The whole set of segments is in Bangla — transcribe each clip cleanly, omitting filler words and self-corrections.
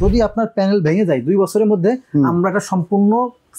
যদি আপনার প্যানেল ভেঙে যায় 2 বছরের মধ্যে আমরা এটা সম্পূর্ণ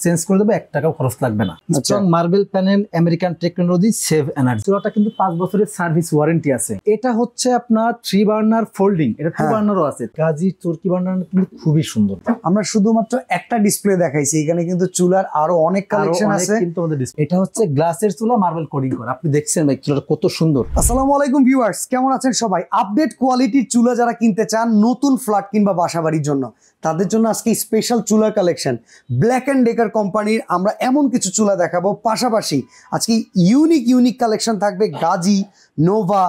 চেঞ্জ করে দেবো, 1 টাকাও খরচ লাগবে না। Strong marble panel, American technology, save energy. চুলাটা কিন্তু 5 বছরের সার্ভিস ওয়ারেন্টি আছে। এটা হচ্ছে আপনার 3 বার্নার ফোল্ডিং, এটা 2 বার্নারও আছে। গাজি চরকি বার্নার কিন্তু খুবই সুন্দর। আমরা শুধুমাত্র একটা ডিসপ্লে দেখাইছি, এখানে কিন্তু চুলার আরো অনেক কালেকশন আছে। কিন্তু আমাদের এটা হচ্ছে গ্লাসের চুলা, মার্বেল কোডিং করা। আপনি দেখছেন ভাই চুলাটা কত সুন্দর। আসসালামু আলাইকুম ভিউয়ার্স, কেমন আছেন সবাই? আপডেট কোয়ালিটির চুলা যারা কিনতে চান নতুন ফ্ল্যাট কিংবা বাসাবাড়ির জন্য, তাদের জন্য আজকে স্পেশাল চুলা কালেকশন ব্ল্যাক এন্ড ডেকার কোম্পানির। আমরা এমন কিছু চুলা দেখাবো, পাশাপাশি আজকে ইউনিক কালেকশন থাকবে Gazi, Nova,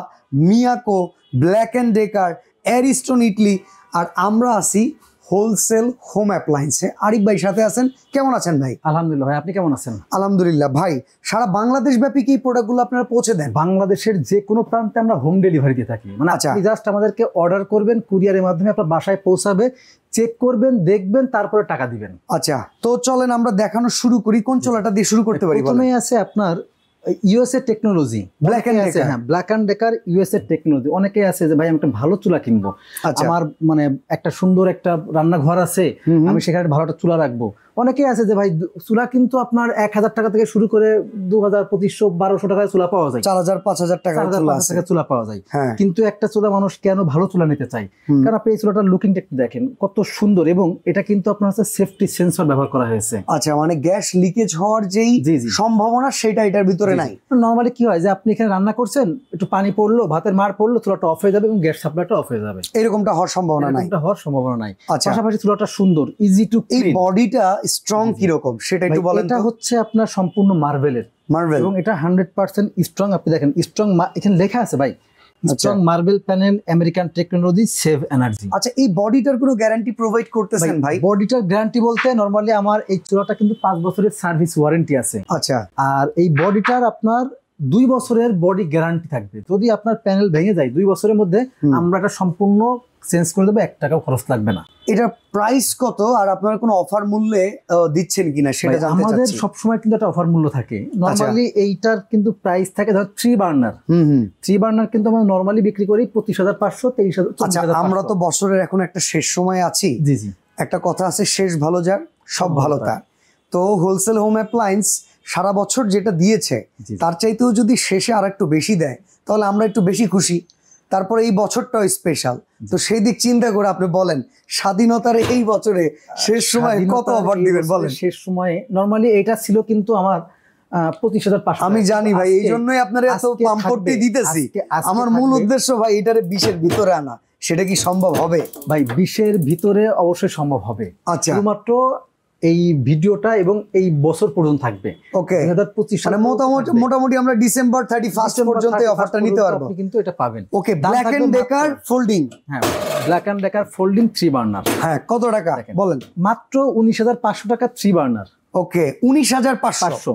Miyako, Black and Decker, Ariston Italy. আর আমরা আছি হোলসেল হোম অ্যাপ্লায়েন্সে। আরিফ ভাই সাথে আছেন, কেমন আছেন ভাই? আলহামদুলিল্লাহ ভাই, আপনি কেমন আছেন? আলহামদুলিল্লাহ ভাই। সারা বাংলাদেশ ব্যাপী কি প্রোডাক্টগুলো আপনারা পৌঁছে দেন? বাংলাদেশের যে কোনো প্রান্তে আমরা হোম ডেলিভারি দিয়ে থাকি। মানে আপনি জাস্ট আমাদেরকে অর্ডার করবেন, কুরিয়ারের মাধ্যমে আপনার বাসায় পৌঁছাবে, চেক করবেন, দেখবেন, তারপরে টাকা দিবেন। আচ্ছা, তো চলেন আমরা দেখানো শুরু করি। কোন চুলাটা দিয়ে শুরু করতে পারি? প্রথমেই আছে আপনার USA technology, Black and Decker. হ্যাঁ, Black and Decker USA technology. অনেকে আছে যে ভাই আমি একটা ভালো চুলা কিনবো, আমার মানে একটা সুন্দর একটা রান্নাঘর আছে, আমি সেখানে ভালো একটা চুলা রাখবো। অনেকে আছে যে ভাই চুলা কিন্তু আপনার 1000 টাকা থেকে শুরু করে 2000, 2500, 1200 টাকায় চুলা পাওয়া যায়, 4000, 5000 টাকা চুলা পাওয়া যায়। কিন্তু একটা চুলা মানুষ কেন ভালো চুলা নিতে চায়? কারণ আপনি এই চুলাটার লুকিংটা একটু দেখেন কত সুন্দর, এবং এটা কিন্তু আপনার হচ্ছে সেফটি সেন্সর ব্যবহার করা হয়েছে। আচ্ছা, মানে গ্যাস লিকেজ হওয়ার যেই সম্ভাবনা সেটা এটার ভিতরে নাই। নরমালি কি হয় যে আপনি এখানে রান্না করছেন, একটু পানি পড়লো, ভাতের মার পড়লো, চুলাটা অফ হয়ে যাবে এবং গ্যাস সাপ্লাইটা অফ হয়ে যাবে। এরকমটা হওয়ার সম্ভাবনা নাই। পাশাপাশি চুলাটা সুন্দর, ইজি টু ক্লিন। এই বডিটা স্ট্রং কি রকম সেটা একটু বলেন। এটা হচ্ছে আপনার সম্পূর্ণ মার্বেলের, এবং এটা 100% স্ট্রং। আপনি দেখেন স্ট্রং, এখানে লেখা আছে ভাই strong marble panel, American technology, save energy. আচ্ছা, এই বডিটার কোনো গ্যারান্টি প্রোভাইড করতেছেন ভাই? বডিটার গ্যারান্টি বলতে নরমালি আমার এই চুলাটা কিন্তু 5 বছরের সার্ভিস ওয়ারেন্টি আছে। আচ্ছা, আর এই বডিটার আপনার 2 বছরের বডি গ্যারান্টি থাকবে। যদি আপনার প্যানেল ভেঙে যায় 2 বছরের মধ্যে আমরা এটা সম্পূর্ণ চেঞ্জ করে দেবো, 1 টাকাও খরচ লাগবে না। এটা প্রাইস কত, আর আপনারা কোনো অফার মূল্যে দিচ্ছেন কিনা সেটা জানতে চাচ্ছি। আমাদের সবসময় কিন্তু একটা অফার মূল্য থাকে। নরমালি এইটার কিন্তু প্রাইস থাকে ধর 3 বার্নার। 3 বার্নার কিন্তু আমরা নরমালি বিক্রি করি 25,500, 23,000। আচ্ছা, আমরা তো বছরের এখন একটা শেষ সময় আছি। জি জি, একটা কথা আছে, শেষ ভালো যার সব ভালো তার। তো হোলসেল হোম অ্যাপ্লায়েন্স সারা বছর যেটা দিয়েছে তার চাইতেও যদি শেষে আর একটু বেশি দেয় তাহলে আমরা একটু বেশি খুশি। তারপরে এই বছরটাও স্পেশাল, তো সেই দিক চিন্তা করে আপনি বলেন স্বাধীনতার এই বছরে শেষ সময় কত অফার দিবেন বলেন? শেষ সময়ে নরমালি এটা ছিল কিন্তু আমার 25,500। আমি জানি ভাই, এই জন্যই আপনার এত পাম্পটি দিতেছি। আমার মূল উদ্দেশ্য ভাই এটারে 20-এর ভিতরে আনা। সেটা কি সম্ভব হবে ভাই? 20-এর ভিতরে অবশ্যই সম্ভব হবে। আচ্ছা, শুধুমাত্র এই ভিডিওটা এবং এই বছর পর্যন্ত থাকবে। ওকে, 2025 মানে মোটামুটি আমরা ডিসেম্বর 31 পর্যন্ত এই অফারটা নিতে পারবো। আপনি কিন্তু এটা পাবেন। Okay, Black and Decker folding. হ্যাঁ, Black and Decker folding 3 burner. হ্যাঁ, কত টাকা বলেন? মাত্র 19,500 টাকা 3 বার্নার। ওকে, 19,500।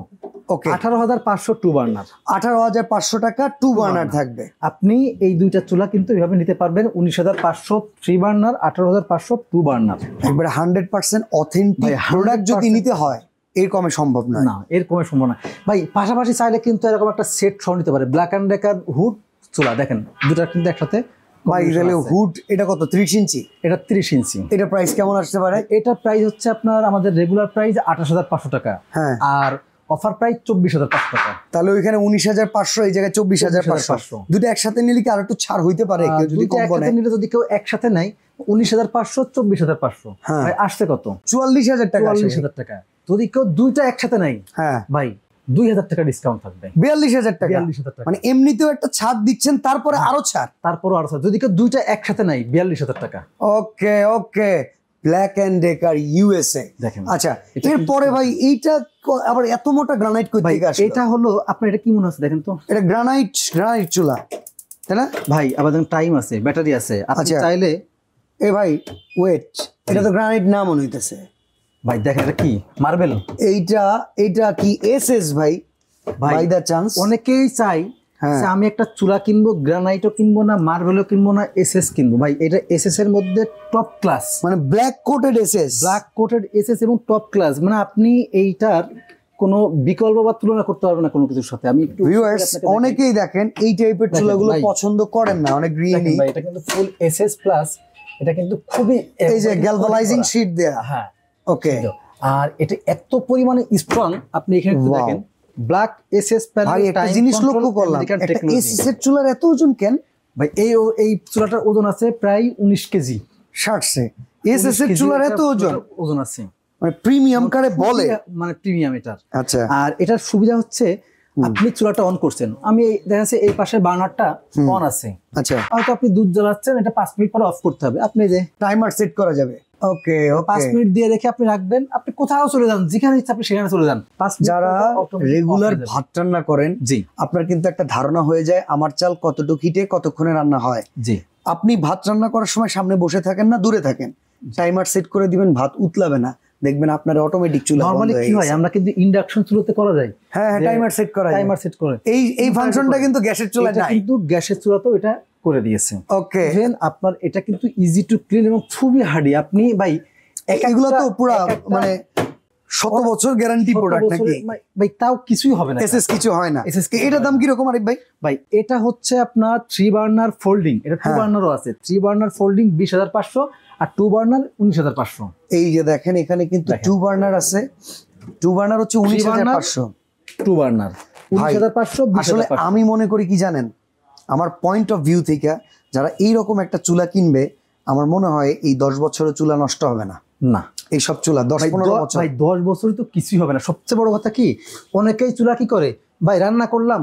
ওকে, 18,500 2 বার্নার। 18,500 টাকা 2 বার্নার থাকবে। আপনি এই দুইটা চুলা কিন্তু এইভাবে নিতে পারবেন। 19,500 3 বার্নার, 18,500 2 বার্নার। একবারে 100% অথেন্টিক প্রোডাক্ট যদি নিতে হয় এর কমে সম্ভব নয়। না, এর কমে সম্ভব না ভাই। পাশাপাশি চাইলে কিন্তু এরকম একটা সেট সহ নিতে পারে। ব্ল্যাক এন্ড ডেকার হুড চুলা দেখেন, দুটা কিন্তু একসাথে। ভাই তাহলে হুড এটা কত? 30 ইঞ্চি? এটা 30 ইঞ্চি। এটা প্রাইস কেমন আসতে পারে? এটা প্রাইস হচ্ছে আপনার আমাদের রেগুলার প্রাইস 28,500 টাকা। হ্যাঁ, আর অফার প্রাইস 24,500 টাকা। তাহলে ওইখানে 19,500, এই জায়গায় 24,500। দুটো একসাথে নিলে কি আর একটু ছাড় হইতে পারে? কেউ যদি কম বলে নিলে, যদি কেউ একসাথে নেয় 19,500, 24,500 ভাই আসছে কত? 44,000 টাকা। 44,000 টাকা। যদি কেউ দুইটা একসাথে নেয়, হ্যাঁ ভাই 2,000 টাকা ডিসকাউন্ট থাকবে। 42,000 টাকা। মানে এমনিতেও একটা ছাড় দিচ্ছেন, তারপরে আরো ছাড়। যদি কেউ দুইটা একসাথে নেয় 42,000 টাকা। ওকে ওকে, ব্ল্যাক এন্ড ডেকার ইউএসএ দেখেন। আচ্ছা, এরপরে ভাই এইটা আবার এত মোটা গ্রানাইট কই থেকে আসে? এটা হলো আপনার, এটা কি মনে হচ্ছে দেখেন তো, এটা গ্রানাইট চুলা তাই না ভাই? আবার দেখেন টাইম আছে, ব্যাটারি আছে, আপনি চাইলে। এ ভাই ওয়েট, এটা তো গ্রানাইট না মনে হইতেছে ভাই। দেখেন এটা কি মার্বেল। এইটা কি এসএস ভাই? বাই দা চান্স অনেকেই চাই আমি একটা চুলা কিনবো, গ্রানাইটও কিনবো না, মার্বেলও কিনবো না, এসএস কিনবো। ভাই এটা এসএস এর মধ্যে টপ ক্লাস, মানে ব্ল্যাক কোটেড এসএস এবং টপ ক্লাস। মানে আপনি এইটার কোনো বিকল্প বা তুলনা করতে পারবেন না কোনো কিছুর সাথে। আমি একটু ভিউয়ার্স, অনেকেই দেখেন এই টাইপের চুলাগুলো পছন্দ করেন না, অনেক গ্রিনি। এটা কিন্তু ফুল এসএস প্লাস এটা কিন্তু খুবই এই যে গ্যালভানাইজিং শীট দেয়া। হ্যাঁ ওকে, আর এটা এত পরিমাণে স্ট্রং, আপনি এখানে একটু দেখেন ব্ল্যাক এসএস প্যানেল। ভাই একটা জিনিস লক্ষ্য করলাম, একটা এসএস এর চুলার এত ওজন কেন ভাই? এই চুলাটার ওজন আছে প্রায় 19 কেজি। 60 এসএস এর চুলার এত ওজন আছে, মানে প্রিমিয়াম কারে বলে, মানে প্রিমিয়াম এটার। আচ্ছা, আর এটার সুবিধা হচ্ছে আপনি চুলাটা অন করছেন, আমি দেখা যাচ্ছে এই পাশে বার্নারটা অন আছে, আচ্ছা, হয়তো আপনি দুধ জ্বালাচ্ছেন, এটা 5 মিনিট পরে অফ করতে হবে, আপনি যে টাইমার সেট করা যাবে। ওকে, 5 মিনিট দিয়ে রেখে আপনি রাখবেন, আপনি কোথাও চলে যান, যেখানে ইচ্ছা আপনি সেখানে চলে যান। যারা রেগুলার ভাত রান্না করেন, জি, আপনার কিন্তু একটা ধারণা হয়ে যায় আমার চাল কতটুকু হিটে কতক্ষণে রান্না হয়। জি, আপনি ভাত রান্না করার সময় সামনে বসে থাকেন না, দূরে থাকেন, টাইমার সেট করে দিবেন, ভাত উতলাবে না, দেখবেন আপনার অটোমেটিক চুলা। নরমালি কি হয়, আমরা কিন্তু ইন্ডাকশন চুলাতে করা যায়। হ্যাঁ, টাইমার সেট করা যায়, টাইমার সেট করে। এই ফাংশনটা কিন্তু গ্যাসের চুলায় নাই, কিন্তু গ্যাসের চুলাতেও এটা করে দিয়েছে। ওকে, ইভেন আপনার এটা কিন্তু ইজি টু ক্লিন এবং খুবই হার্ডি। আপনি ভাই এগুলো তো পুরো মানে 100 বছর গ্যারান্টি প্রোডাক্ট নাকি ভাই? তাও কিছুই হবে না, এসএস কিছু হয় না। এটার দাম কি রকম আরিফ ভাই? ভাই এটা হচ্ছে আপনার 3 বার্নার ফোল্ডিং, এটা 2 বার্নারও আছে। 3 বার্নার ফোল্ডিং 20,500 আর 2 বার্নার 19,500। এই যে দেখেন এখানে কিন্তু 2 বার্নার আছে, 2 বার্নার হচ্ছে 19,500, 2 বার্নার 19,500। আসলে আমি মনে করি কি জানেন, আমার পয়েন্ট অফ ভিউ থেকে যারা এইরকম একটা চুলা কিনবে, আমার মনে হয় এই 10 বছরের চুলা নষ্ট হবে না। না, এইসব চুলা 10-15 বছর, ভাই 10 বছর তো কিছুই হবে না। সবচেয়ে বড় কথা কি, অনেকেই চুলা কি করে, ভাই রান্না করলাম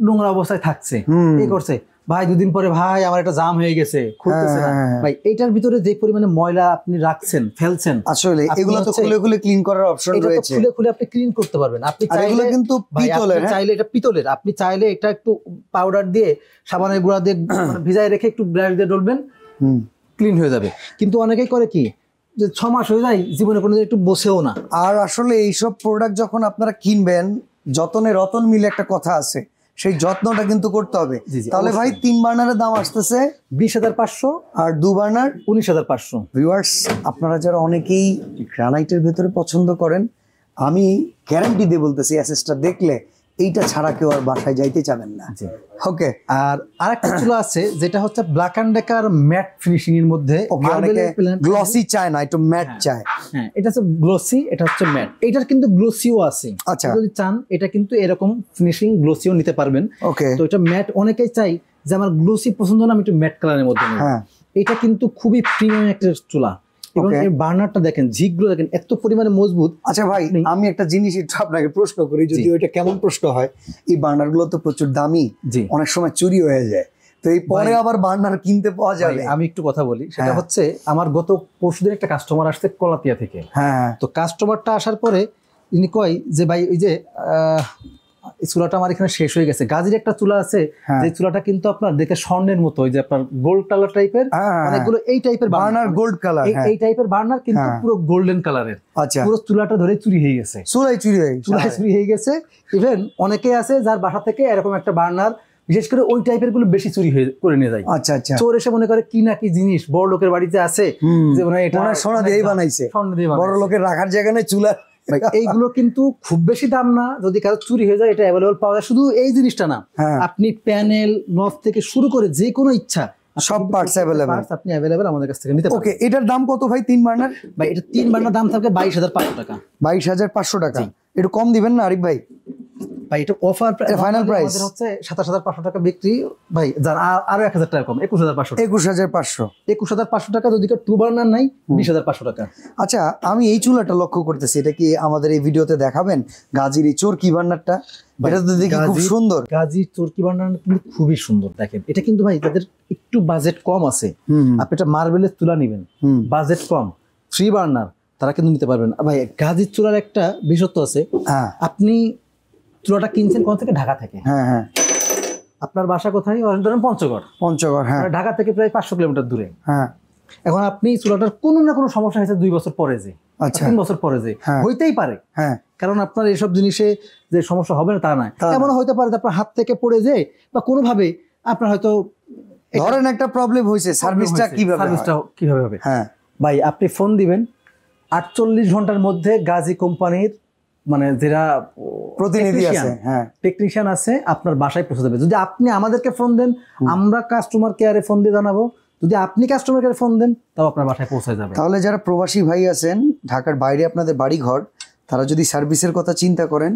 নোংরা অবস্থায় থাকছে, এই করছে, ভাই 2 দিন পরে ভাই আমার একটা জাম হয়ে গেছে, খুলতেছে না। ভাই এইটার ভিতরে যে পরিমাণে ময়লা আপনি রাখছেন, ফেলছেন, আসলে এগুলো তো খুলে খুলে ক্লিন করার অপশন রয়েছে, খুলে খুলে আপনি ক্লিন করতে পারবেন। আপনি চাইলে কিন্তু পিতলের, চাইলে এটা পিতলের, আপনি চাইলে এটা একটু পাউডার দিয়ে সাবানের গুঁড়া দিয়ে ভিজায় রেখে একটু ব্রাশ দিয়ে ডলবেন, ক্লিন হয়ে যাবে। কিন্তু অনেকেই করে কি, যে 6 মাস হয়ে যায় জীবনে কোনো একটু বসেও না। আর আসলে এইসব প্রোডাক্ট যখন আপনারা কিনবেন, যতনে রতন মিলে একটা কথা আছে, সেই যত্নটা কিন্তু করতে হবে। তাহলে ভাই 3 বার্নারের দাম আসতেছে 20,500 আর 2 বার্নার 19,500। ভিউয়ার্স, আপনারা যারা অনেকেই গ্রানাইটের ভেতরে পছন্দ করেন, আমি গ্যারান্টি দিয়ে বলতেছি এসএসটা দেখলে এইটা ছাড়া কেউ আর বাসায় যাইতে চাবেন না। ওকে, আর আরেকটা চুলা আছে যেটা হচ্ছে Black and Decker matte finishing এর মধ্যে। গ্লসি চায় না, একটু ম্যাট চায়। হ্যাঁ, এটা হচ্ছে গ্লসি, এটা হচ্ছে ম্যাট। এটার কিন্তু গ্লসিও আছে। আচ্ছা, যদি চান এটা কিন্তু এরকম ফিনিশিং গ্লসিও নিতে পারবেন। ওকে, তো এটা ম্যাট, অনেকেই চাই যে আমার গ্লসি পছন্দ না, আমি একটু ম্যাট কালারের মধ্যে নেব। এটা কিন্তু খুবই প্রিমিয়াম একটা চুলা, এবং এর বার্নারটা দেখেন, ঝিকগুলো দেখেন এত পরিমাণে মজবুত। আচ্ছা ভাই, আমি একটা জিনিস একটু আপনাকে প্রশ্ন করি, যদি ওইটা কেমন প্রশ্ন হয়, এই বার্নার গুলো তো প্রচুর দামি, অনেক সময় চুরি হয়ে যায়, তো এই পরে আবার বার্নার কিনতে পাওয়া যাবে? আমি একটু কথা বলি, সেটা হচ্ছে আমার গত পরশুদিন একটা কাস্টমার আসছে কলাতিয়া থেকে। হ্যাঁ, তো কাস্টমারটা আসার পরে তিনি কয় যে ভাই ওই যে চুলাটা আমার এখানে শেষ হয়ে গেছে। গাজীর একটা চুলা আছে, যে চুলাটা কিন্তু আপনার দেখে স্বর্ণের মতো, ওই যে আপনার গোল্ড কালার টাইপের, অনেকগুলো এই টাইপের বার্নার, গোল্ড কালার, এই টাইপের বার্নার কিন্তু পুরো গোল্ডেন কালারের। আচ্ছা, পুরো চুলাটা ধরে চুরি হয়ে গেছে, চুলায় চুরি হয়ে গেছে। ইভেন অনেকে আছে যার বাসা থেকে এরকম একটা বার্নার, বিশেষ করে ওই টাইপের গুলো বেশি চুরি করে নিয়ে যায়। আচ্ছা আচ্ছা, চোর এসে মনে করে কি না কি জিনিস বড় লোকের বাড়িতে আছে, যে মানে এটা সোনা দিয়ে বানাইছে, বড় লোকের রাখার জায়গা নেই চুলা। এইগুলো কিন্তু খুব বেশি দাম না, যদি কারো চুরি হয়ে যায় এটা অ্যাভেলেবল পাওয়া যায়। শুধু এই জিনিসটা না, আপনি প্যানেল নব থেকে শুরু করে যে কোনো ইচ্ছা সব পার্টস अवेलेबल, আপনি अवेलेबल আমাদের কাছ থেকে নিতে পারেন। ওকে, এটার দাম কত ভাই 3 বার্নার? ভাই এটা 3 বার্নার দাম থাকবে 22,500 টাকা। 22,500 টাকা, একটু কম দিবেন না আরিফ ভাই? ভাই এটা অফার, ফাইনাল প্রাইস আমাদের হচ্ছে 27,500 টাকা বিক্রি। ভাই যার আরো 1,000 টাকা কম, 21,500। 21,500 টাকা। যদি কেউ 2 বার্নার নাই 20,500 টাকা। আচ্ছা, আমি এই চুলাটা লক্ষ্য করতেছি, এটা কি আমাদের এই ভিডিওতে দেখাবেন? গাজীর এই চরকি বার্নারটা, এটা তো দেখি খুব সুন্দর। গাজীর চরকি বার্নার কিন্তু খুবই সুন্দর। দেখেন এটা কিন্তু ভাই যাদের একটু বাজেট কম আছে, আপনি এটা মার্বেলের চুলা নেবেন, বাজেট কম, 3 বার্নার, তারা কিন্তু নিতে পারবেন। ভাই গাজীর চুলার একটা বিশেষত্ব আছে, আপনি চুলাটা কিনছেন কোথা থেকে? ঢাকা থেকে। হ্যাঁ হ্যাঁ, আপনার বাসা কোথায়? ধরেন পঞ্চগড়। হ্যাঁ, ঢাকা থেকে প্রায় 500 কিলোমিটার দূরে। হ্যাঁ, এখন আপনি চুলাটার কোনো না কোনো সমস্যা হয়েছে 2 বছর পরে, যে 3 বছর পরে, যে হইতেই পারে। হ্যাঁ, কারণ আপনার এইসব জিনিসে যে সমস্যা হবে না তা নয়, এমন হইতে পারে আপনার হাত থেকে পড়ে যায়, বা কোনোভাবে আপনার হয়তো ধরেন একটা প্রবলেম হয়েছে, সার্ভিসটা কিভাবে হবে? হ্যাঁ ভাই, আপনি ফোন দিবেন, 48 ঘন্টার মধ্যে গাজী কোম্পানির মানে যারা প্রতিনিধি আছে, হ্যাঁ টেকনিশিয়ান আছে, আপনার বাসায় পৌঁছে দেবে। যদি আপনি আমাদেরকে ফোন দেন, আমরা কাস্টমার কেয়ারে ফোন দিয়ে জানাবো যদি আপনি কাস্টমার কেয়ারে ফোন দেন তাও আপনার বাসায় পৌঁছে যাবে। তাহলে যারা প্রবাসী ভাই আছেন, ঢাকার বাইরে আপনাদের বাড়ি ঘর, তারা যদি সার্ভিসের কথা চিন্তা করেন,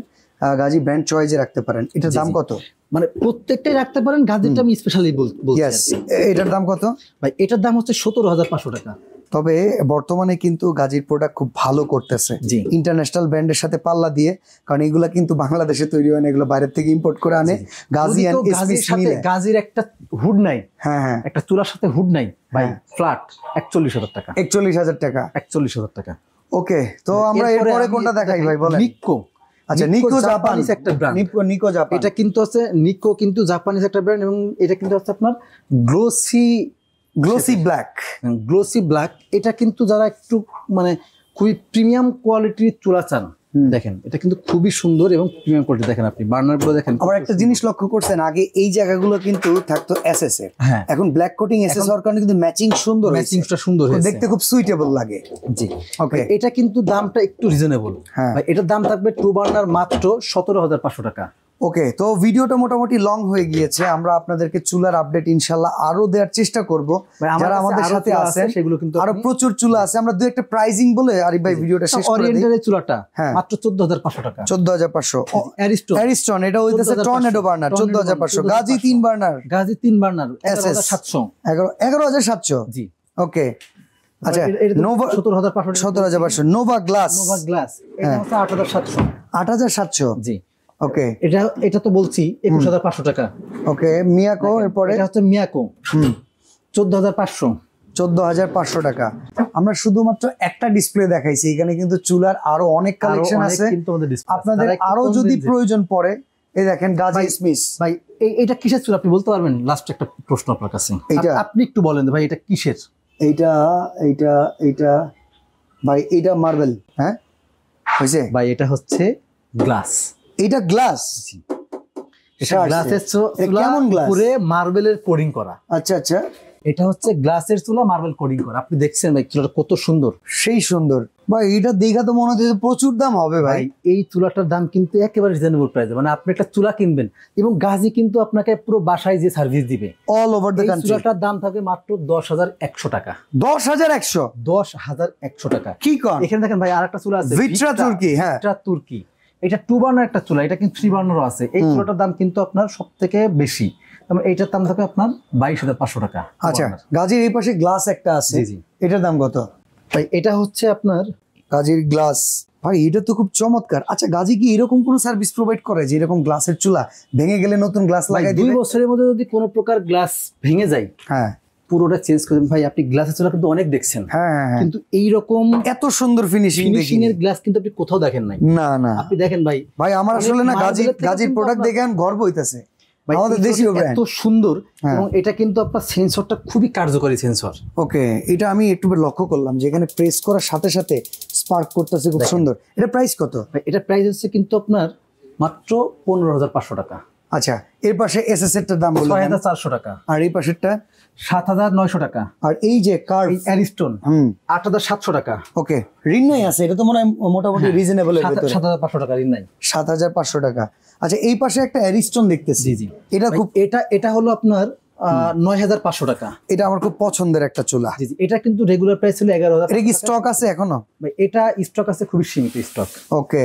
গাজী ব্র্যান্ড চয়েসে রাখতে পারেন। এটার দাম কত? মানে প্রত্যেকটাই রাখতে পারেন, গাজীরটা আমি স্পেশালি বলছি। এটার দাম কত ভাই? এটার দাম হচ্ছে 17,500 টাকা। তবে বর্তমানে কিন্তু গাজীর প্রোডাক্ট খুব ভালো করতেছে ইন্টারন্যাশনাল ব্র্যান্ডের সাথে পাল্লা দিয়ে, কারণ এগুলা কিন্তু বাংলাদেশে তৈরি হয় না, এগুলো বাইরের থেকে ইম্পোর্ট করে আনে। গাজী এন্ড এসপি মিলে গাজীর একটা হুড নাই, হ্যাঁ একটা চুলার সাথে হুড নাই ভাই, ফ্ল্যাট 41,000 টাকা। 41,000 টাকা, 41,000 টাকা। ওকে, তো আমরা এরপরে কোনটা দেখাই ভাই বলেন? নিক্কো। আচ্ছা, নিক্কো জাপানিজ একটা ব্র্যান্ড। নিক্কো জাপান, এটা কিন্তু আছে, নিক্কো কিন্তু জাপানিজ একটা ব্র্যান্ড, এবং এটা কিন্তু হচ্ছে আপনার গ্লোসি ব্ল্যাক। এটা কিন্তু যারা একটু মানে খুবই প্রিমিয়াম কোয়ালিটির চুলা চান, দেখেন এটা কিন্তু খুবই সুন্দর এবং প্রিমিয়াম কোয়ালিটি। দেখেন আপনি বার্নার গুলো দেখেন। আবার একটা জিনিস লক্ষ্য করছেন, আগে এই জায়গাগুলো কিন্তু থাকতো এসএস এর, এখন ব্ল্যাক কোটিং এসএস হওয়ার কারণে কিন্তু ম্যাচিং সুন্দর, ম্যাচিংটা সুন্দর হয়েছে, দেখতে খুব সুইটেবল লাগে। জি ওকে। এটা কিন্তু দামটা একটু রিজনেবল। ভাই এটার দাম থাকবে টু বার্নার মাত্র 17,500 টাকা। ওকে, তো ভিডিওটা মোটামুটি লং হয়ে গিয়েছে, আমরা আপনাদেরকে চুলার আপডেট ইনশাআল্লাহ আরো দেওয়ার চেষ্টা করব। যারা আমাদের সাথে আছেন সেগুলো কিন্তু আরো প্রচুর চুলা আছে, আমরা দুই একটা প্রাইজিং বলে আরিফ ভাই ভিডিওটা শেষ করে দিই। ওরিয়েন্টালের চুলাটা মাত্র 14,500 টাকা। 14,500। অ্যারিস্টন, এটা হইতাছে টর্নেডো বার্নার, 14,500। গাজী 3 বার্নার, 11,700। 11,700। জি ওকে। আচ্ছা, নোভা 17,500। নোভা গ্লাস, এটা হচ্ছে 8,700। 8,700। জি ওকে, এটা তো বলছি 21,500 টাকা। ওকে, মিয়াকো, এরপরে এটা হচ্ছে মিয়াকো 14,500। 14,500 টাকা। আমরা শুধুমাত্র একটা ডিসপ্লে দেখাইছি, এখানে কিন্তু চুলার আরো অনেক কালেকশন আছে। আপনাদের আরো যদি প্রয়োজন পড়ে, এই দেখেন গাজী স্মিথ। ভাই এটা কিসের চুলা আপনি বলতে পারবেন? লাস্ট একটা প্রশ্ন আপনার কাছে, আপনি একটু বলেন ভাই এটা কিসের? এইটা ভাই, এইটা মার্বেল। হ্যাঁ হয়েছে ভাই, এটা হচ্ছে গ্লাস। এইটা গ্লাস, এটা গ্লাসের চুলা, কেমন গ্লাস পুরো মার্বেলের কোডিং করা। আচ্ছা আচ্ছা, এটা হচ্ছে গ্লাসের চুলা, মার্বেল কোডিং করা। আপনি দেখছেন ভাই চুলাটা কত সুন্দর, সেই সুন্দর ভাই। এটা দেখা তো মনে হচ্ছে প্রচুর দাম হবে ভাই। এই চুলাটার দাম কিন্তু একেবারে রিজনেবল প্রাইসে, মানে আপনি একটা চুলা কিনবেন এবং গাজী কিন্তু আপনাকে পুরো বাসায় যে সার্ভিস দিবে অল ওভার দ্য কান্ট্রি। চুলাটার দাম থাকবে মাত্র 10,100 টাকা। 10,100? 10,100 টাকা। কি কর? এখানে দেখেন ভাই আরেকটা চুলা আছে, ভিট্রা তুর্কি। হ্যাঁ, ভিট্রা তুর্কি। এটা 2 বার্নার একটা চুলা, এটা কিন্তু 3 বার্নারও আছে। এই চুলাটার দাম কিন্তু আপনার সবথেকে বেশি, এইটার দাম থাকবে আপনার 22,500 টাকা। আচ্ছা, গাজীর এই পাশে গ্লাস একটা আছে, এটার দাম কত ভাই? এটা হচ্ছে আপনার গাজীর গ্লাস। ভাই এটা তো খুব চমৎকার। আচ্ছা, গাজী কি এরকম কোনো সার্ভিস প্রোভাইড করে যে এরকম গ্লাসের চুলা ভেঙে গেলে নতুন গ্লাস লাগাই দিবে? 2 বছরের মধ্যে যদি কোনো প্রকার গ্লাস ভেঙে যায়, হ্যাঁ, পুরোটা চেঞ্জ করে দেন। ভাই আপনি গ্লাসের চুলা কিন্তু অনেক দেখছেন, কিন্তু এইরকম এত সুন্দর ফিনিশিং এর গ্লাস কিন্তু আপনি কোথাও দেখেন নাই। না না, আপনি দেখেন ভাই, আমার আসলে না গাজীর প্রোডাক্ট দেখে গর্ব হইতাছে। আমাদের দেশীয় ব্র্যান্ড এত সুন্দর, এবং এটা কিন্তু আপনার সেন্সরটা খুবই কার্যকরী সেন্সর। ওকে, এটা আমি একটু লক্ষ্য করলাম যে এখানে প্রেস করার সাথে সাথে স্পার্ক করতেছে, খুব সুন্দর। এটা প্রাইস কত? এটা প্রাইস হচ্ছে কিন্তু আপনার মাত্র 15,500 টাকা। আচ্ছা, এর পাশে এসএস এরটার দাম বলুন? 6,400 টাকা। আর এই পাশেরটা 7,900 টাকা। আর এই যে কার্ভ অ্যারিস্টন 8,700 টাকা। ওকে, রিন্নাই আছে, এটা তো মনে হয় মোটামুটি রিজনেবল এর ভিতরে। 7,500 টাকা রিন্নাই। 7,500 টাকা। আচ্ছা, এই পাশে একটা অ্যারিস্টন দেখতেছি। জি, এটা খুব, এটা হলো আপনার 9,500 টাকা। এটা আমার খুব পছন্দের একটা চুলা। জি, এটা কিন্তু রেগুলার প্রাইস ছিল 11,000। এটা কি স্টক আছে এখনো? ভাই এটা স্টক আছে, খুবই সীমিত স্টক। ওকে,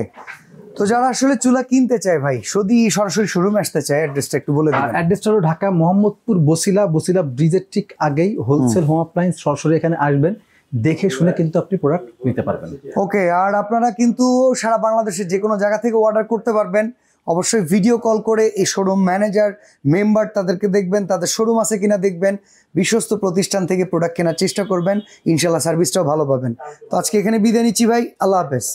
তো যারা আসলে চুলা কিনতে চায় ভাই, যদি সরাসরি শোরুমে আসতে চায়, অ্যাড্রেসটা একটু বলে দিবেন। অ্যাড্রেসটা হলো ঢাকা মোহাম্মদপুর বসিলা ব্রিজের ঠিক আগেই হোলসেল হোম অ্যাপ্লায়েন্স। সরাসরি এখানে আসবেন, দেখে শুনে কিন্তু আপনি প্রোডাক্ট নিতে পারবেন। ওকে, আর আপনারা কিন্তু সারা বাংলাদেশের যে কোনো জায়গা থেকে অর্ডার করতে পারবেন। অবশ্যই ভিডিও কল করে এই শোরুম ম্যানেজার মেম্বার তাদেরকে দেখবেন, তাদের শোরুম আছে কিনা দেখবেন, বিশ্বস্ত প্রতিষ্ঠান থেকে প্রোডাক্ট কেনার চেষ্টা করবেন, ইনশাল্লাহ সার্ভিসটাও ভালো পাবেন। তো আজকে এখানে বিদায় নিচ্ছি ভাই, আল্লাহ হাফেজ।